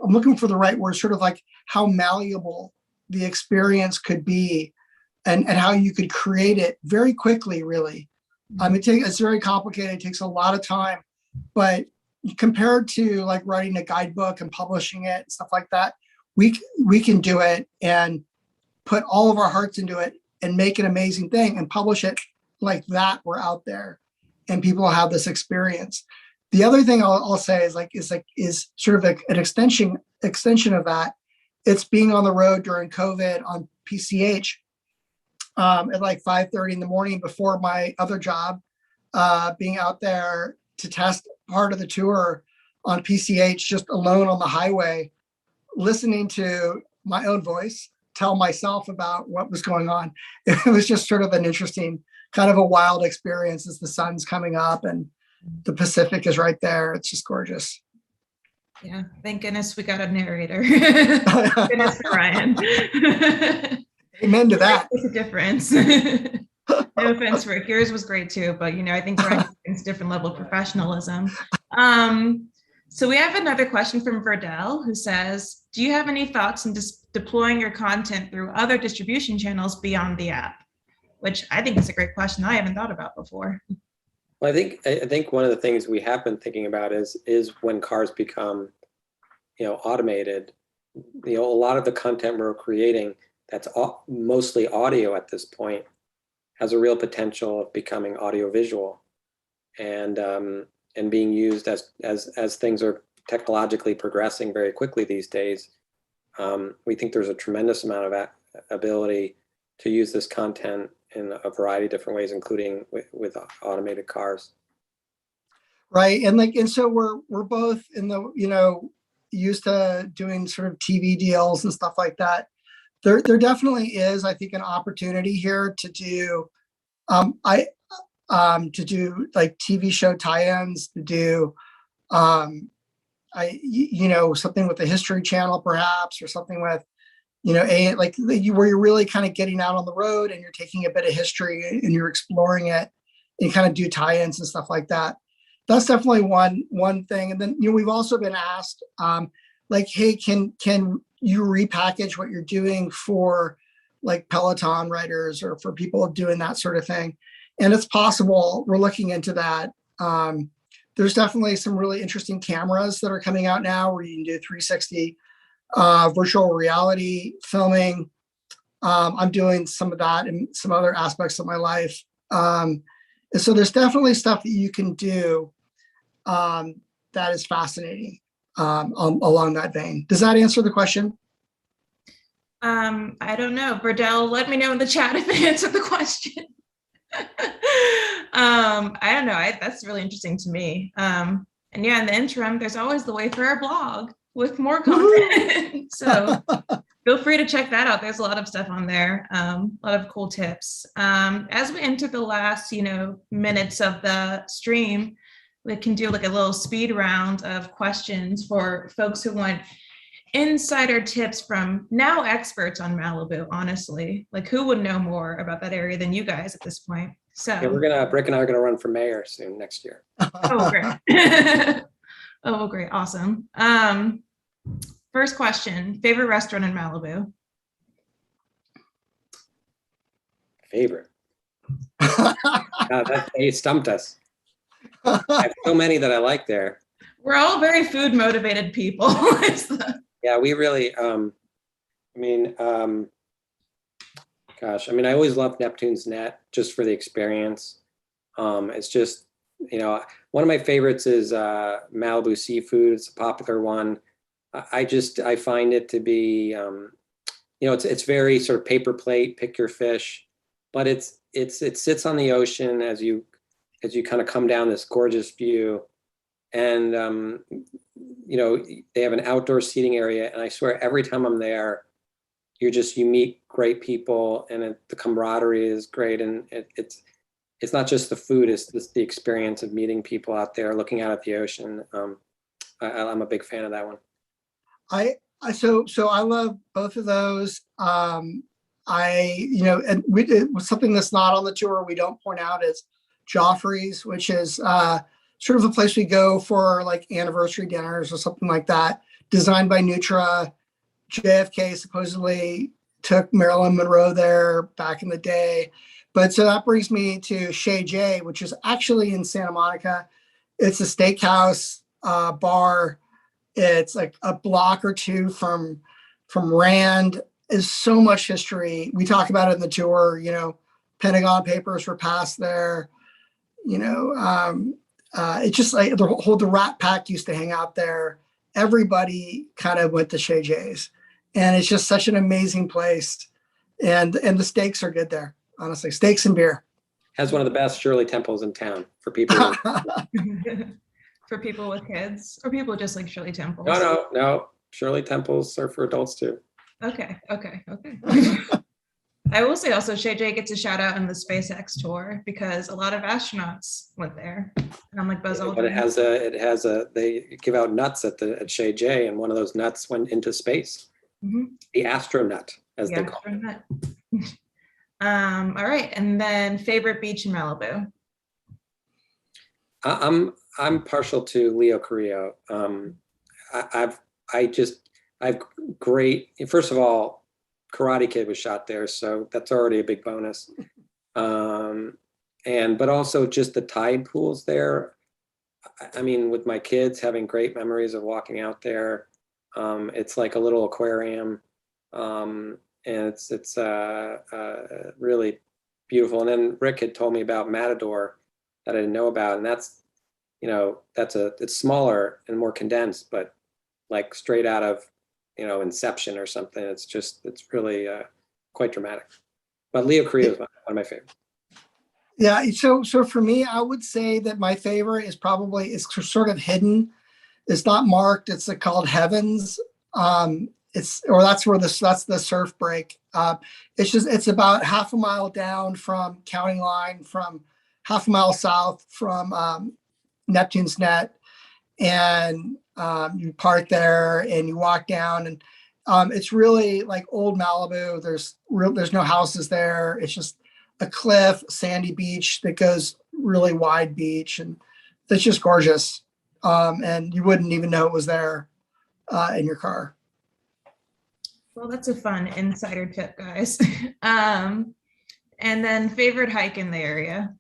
looking for the right word, sort of like how malleable the experience could be and how you could create it very quickly, really. It's very complicated. It takes a lot of time, but compared to like writing a guidebook and publishing it and stuff like that, we can do it and put all of our hearts into it and make an amazing thing and publish it like that. We're out there and people have this experience. The other thing I'll say is sort of an extension extension of that, it's being on the road during COVID on PCH at like 5:30 in the morning before my other job, being out there to test part of the tour on PCH, just alone on the highway, listening to my own voice tell myself about what was going on. It was just sort of an interesting, kind of a wild experience as the sun's coming up and the Pacific is right there. It's just gorgeous. Yeah, thank goodness we got a narrator. Thank goodness for Ryan. Amen to that. Makes a difference. No offense, Rick. Yours was great too, but I think Ryan brings a different level of professionalism. So we have another question from Verdell, who says, do you have any thoughts on deploying your content through other distribution channels beyond the app? Which I think is a great question I haven't thought about before. Well, I think one of the things we have been thinking about is when cars become, automated, a lot of the content we're creating that's mostly audio at this point has a real potential of becoming audiovisual, and being used as things are technologically progressing very quickly these days. We think there's a tremendous amount of ability to use this content in a variety of different ways, including with automated cars. Right. And so we're both in the, used to doing sort of TV deals and stuff like that. There definitely is, I think, an opportunity here to do, to do like TV show tie-ins, to do, something with the History Channel, perhaps, or something with, where you're really kind of getting out on the road and you're taking a bit of history and you're exploring it and kind of do tie-ins and stuff like that. That's definitely one thing. And then, we've also been asked, hey, can you repackage what you're doing for like Peloton riders or for people doing that sort of thing? And it's possible. We're looking into that. There's definitely some really interesting cameras that are coming out now where you can do 360 virtual reality filming. I'm doing some of that in some other aspects of my life. And so there's definitely stuff that you can do that is fascinating along that vein. Does that answer the question? I don't know. Verdell, let me know in the chat if it answered the question. I don't know. That's really interesting to me. And yeah, in the interim, there's always the Wayfarer blog with more content. So feel free to check that out. There's a lot of stuff on there, a lot of cool tips. As we enter the last, minutes of the stream, we can do like a little speed round of questions for folks who want insider tips from now experts on Malibu, honestly. Like, who would know more about that area than you guys at this point? So yeah, Rick and I are gonna run for mayor soon next year. Oh, great. Oh, great. Awesome. First question, favorite restaurant in Malibu? Favorite? He stumped us. I have so many that I like there. We're all very food motivated people. Yeah, we really, I always loved Neptune's Net just for the experience. It's just, one of my favorites is Malibu Seafood. It's a popular one. I find it to be, it's very sort of paper plate, pick your fish, but it sits on the ocean as you kind of come down this gorgeous view. And, they have an outdoor seating area. And I swear every time I'm there, you meet great people, and the camaraderie is great. And it's not just the food, it's the experience of meeting people out there, looking out at the ocean. I'm a big fan of that one. So I love both of those. And it was something that's not on the tour we don't point out is Joffrey's, which is sort of a place we go for like anniversary dinners or something like that, designed by Nutra. JFK supposedly took Marilyn Monroe there back in the day. But so that brings me to Chez J, which is actually in Santa Monica. It's a steakhouse bar. It's like a block or two from Rand. Is so much history. We talk about it in the tour, Pentagon Papers were passed there. It's just like the Rat Pack used to hang out there. everybody kind of went to Shay J's, and it's just such an amazing place. And the steaks are good there, honestly, steaks and beer. Has one of the best Shirley Temples in town for people. Who... For people with kids or people just like Shirley Temples? No. Shirley Temples are for adults too. Okay. I will say also Shay J gets a shout out in the SpaceX tour because a lot of astronauts went there. And I'm like Buzz Aldrin. But they give out nuts at Shay J, and one of those nuts went into space. Mm-hmm. The astronut, as they call it. All right, and then favorite beach in Malibu. I'm partial to Leo Carrillo. I've great. First of all, Karate Kid was shot there, so that's already a big bonus. But also just the tide pools there. I mean, with my kids having great memories of walking out there. It's like a little aquarium, and it's really beautiful. And then Rick had told me about Matador that I didn't know about, and it's smaller and more condensed, but like straight out of Inception or something. It's really quite dramatic. But Leo Carrillo is one of my favorites. Yeah, so for me, I would say that my favorite is sort of hidden. It's not marked. It's called Heavens. That's the surf break. It's about half a mile down from County Line, from half a mile south from Neptune's Net, and you park there and you walk down, and it's really like old Malibu. There's no houses there. It's just a cliff, sandy beach that goes really wide beach, and it's just gorgeous. And you wouldn't even know it was there in your car. Well, that's a fun insider tip, guys. And then favorite hike in the area.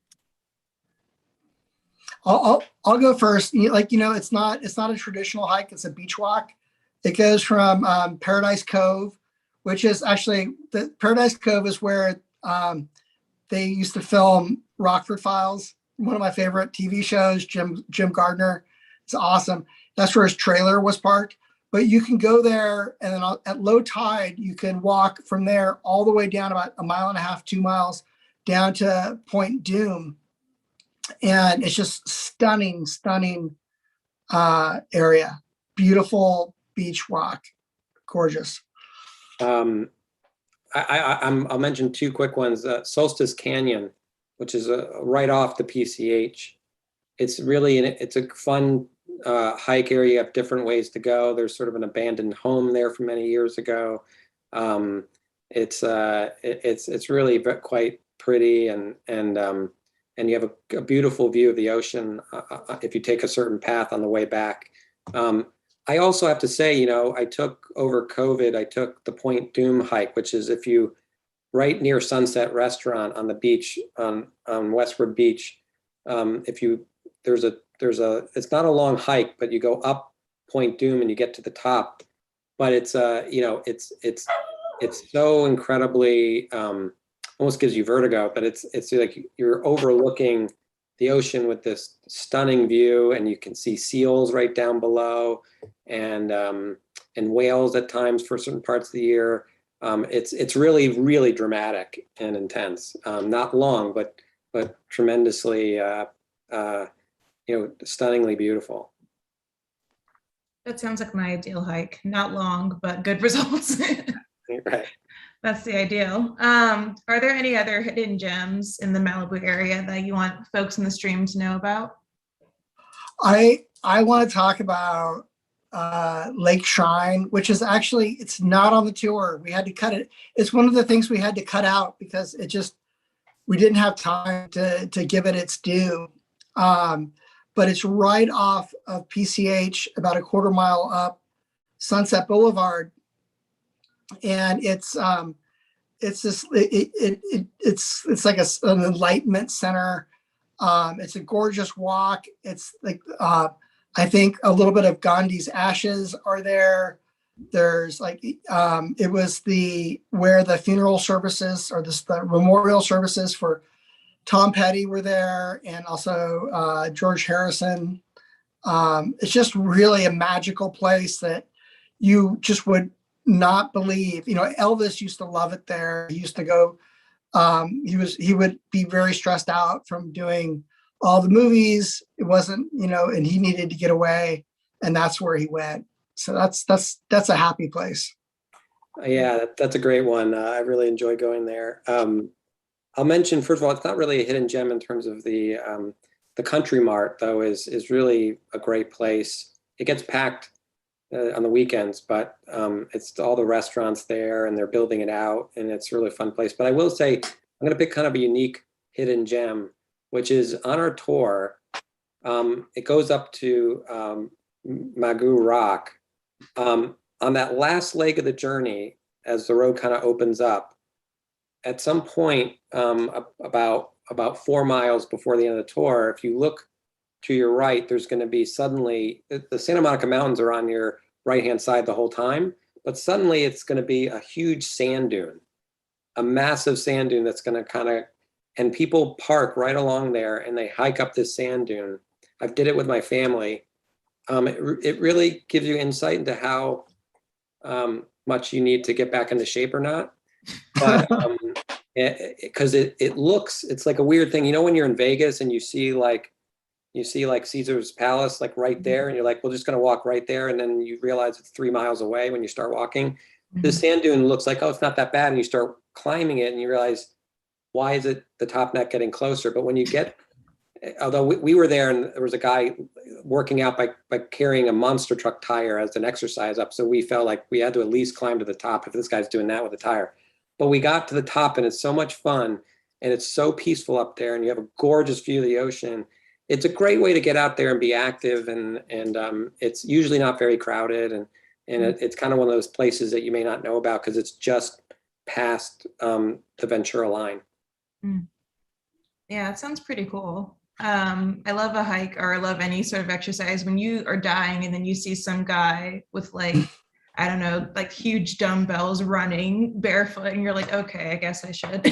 I'll go first. It's not a traditional hike. It's a beach walk. It goes from Paradise Cove, which is actually the Paradise Cove is where they used to film Rockford Files, one of my favorite TV shows. Jim Gardner. It's awesome. That's where his trailer was parked. But you can go there, and then at low tide, you can walk from there all the way down about 1.5 miles, 2 miles down to Point Doom. And it's just stunning area. Beautiful beach walk. Gorgeous. I'll mention two quick ones. Solstice Canyon, which is right off the PCH. It's a fun hike area. You have different ways to go. There's sort of an abandoned home there from many years ago. It's really quite pretty, and you have a beautiful view of the ocean if you take a certain path on the way back. I also have to say, over COVID, I took the Point Doom hike, which is right near Sunset Restaurant on the beach on Westward Beach. It's not a long hike, but you go up Point Doom and you get to the top. But it's so incredibly almost gives you vertigo. But it's like you're overlooking the ocean with this stunning view, and you can see seals right down below, and whales at times for certain parts of the year. It's really, really dramatic and intense. Not long, but tremendously. Stunningly beautiful. That sounds like my ideal hike. Not long, but good results. Right. That's the ideal. Are there any other hidden gems in the Malibu area that you want folks in the stream to know about? I want to talk about Lake Shrine, which is actually, it's not on the tour. We had to cut it. It's one of the things we had to cut out because we didn't have time to give it its due. But it's right off of PCH, about 1/4 mile up Sunset Boulevard, and it's like an enlightenment center. It's a gorgeous walk. It's like I think a little bit of Gandhi's ashes are there. There's it was where the funeral services or the memorial services for Tom Petty were there, and also George Harrison. It's just really a magical place that you just would not believe. You know, Elvis used to love it there. He used to go, he would be very stressed out from doing all the movies. It wasn't, you know, and he needed to get away, and that's where he went. So that's a happy place. Yeah, that's a great one. I really enjoy going there. I'll mention, first of all, it's not really a hidden gem in terms of the Country Mart, though, is really a great place. It gets packed on the weekends, but it's all the restaurants there, and they're building it out, and it's a really fun place. But I will say, I'm going to pick kind of a unique hidden gem, which is on our tour. It goes up to Mugu Rock. On that last leg of the journey, as the road kind of opens up, at some point about 4 miles before the end of the tour, if you look to your right, there's going to be suddenly, the Santa Monica Mountains are on your right-hand side the whole time, but suddenly it's going to be a huge sand dune, a massive sand dune that's going to kind of, and people park right along there and they hike up this sand dune. I've did it with my family. It really gives you insight into how much you need to get back into shape or not. But because it looks, it's like a weird thing. You know, when you're in Vegas and you see like Caesar's Palace, like right there, and you're like, we're just going to walk right there. And then you realize it's 3 miles away when you start walking. The sand dune looks like, oh, it's not that bad. And you start climbing it and you realize, why is it the top not getting closer? But when you get, although we were there and there was a guy working out by carrying a monster truck tire as an exercise up. So we felt like we had to at least climb to the top if this guy's doing that with a tire. But we got to the top and it's so much fun and it's so peaceful up there and you have a gorgeous view of the ocean. It's a great way to get out there and be active, and it's usually not very crowded, and it's kind of one of those places that you may not know about because it's just past the Ventura line. Yeah, it sounds pretty cool. I love a hike, or I love any sort of exercise when you are dying and then you see some guy with like, I don't know, like huge dumbbells running barefoot and you're like, okay, I guess I should.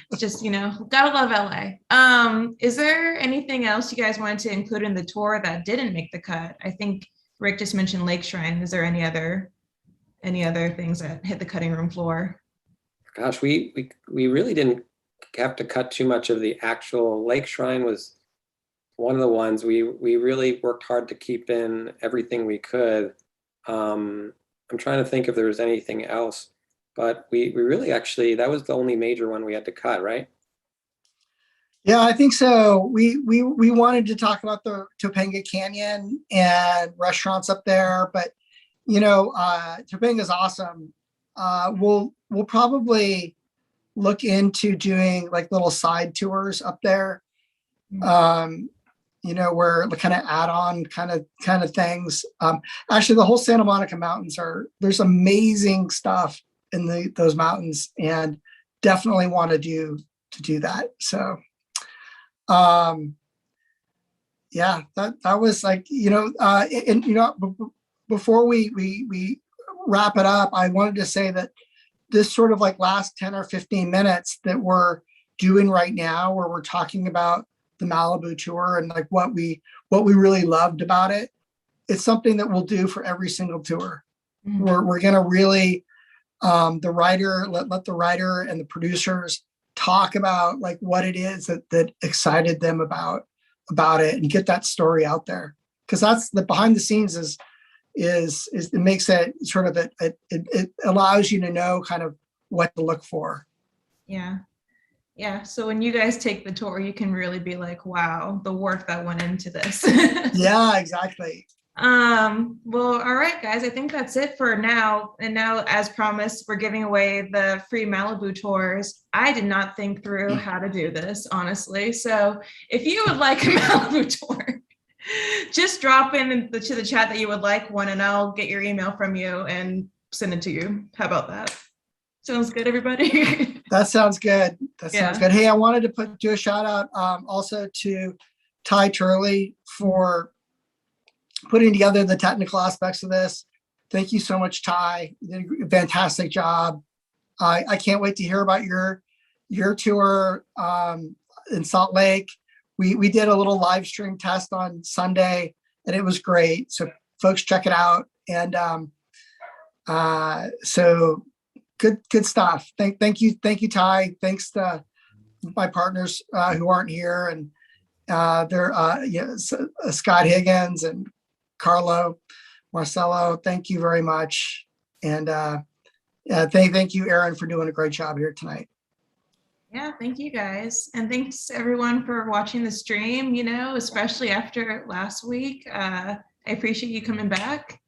It's just, you know, gotta love LA. Is there anything else you guys wanted to include in the tour that didn't make the cut? I think Rick just mentioned Lake Shrine. Is there any other things that hit the cutting room floor? Gosh, we really didn't have to cut too much of the actual Lake Shrine. Was one of the ones we really worked hard to keep in everything we could. I'm trying to think if there was anything else, but we really actually, that was the only major one we had to cut, right? Yeah, I think so. We wanted to talk about the Topanga Canyon and restaurants up there, but you know, Topanga is awesome. We'll probably look into doing like little side tours up there. You know, where the kind of add-on kind of things. Actually, the whole Santa Monica Mountains there's amazing stuff in those mountains, and definitely want to do that. So, yeah, that was like, you know, and you know, before we wrap it up, I wanted to say that this sort of like last 10 or 15 minutes that we're doing right now, where we're talking about the Malibu tour and like what we really loved about it, it's something that we'll do for every single tour. We're going to really, the writer, let the writer and the producers talk about like what it is that excited them about it, and get that story out there. Cause that's the behind the scenes is it makes it sort of, it allows you to know kind of what to look for. Yeah. So when you guys take the tour, you can really be like, wow, the work that went into this. Yeah, exactly. Well, all right, guys, I think that's it for now. And now, as promised, we're giving away the free Malibu tours. I did not think through how to do this, honestly. So if you would like a Malibu tour, just drop in to the chat that you would like one, and I'll get your email from you and send it to you. How about that? Sounds good, everybody? That sounds good. Sounds good. Hey, I wanted to do a shout out also to Ty Turley for putting together the technical aspects of this. Thank you so much, Ty. You did a fantastic job. I can't wait to hear about your tour in Salt Lake. we did a little live stream test on Sunday, and it was great. So folks, check it out. And so good stuff. Thank you, Ty. Thanks to my partners who aren't here, and they're Scott Higgins and Carlo Marcelo. Thank you very much, and thank you, Aaron, for doing a great job here tonight. Yeah, thank you guys. And thanks everyone for watching the stream, especially after last week. I appreciate you coming back.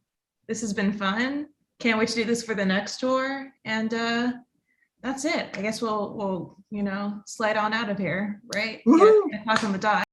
This has been fun. Can't wait to do this for the next tour. And that's it. I guess we'll slide on out of here, right? Woohoo! Yeah, 10 o'clock on the dot.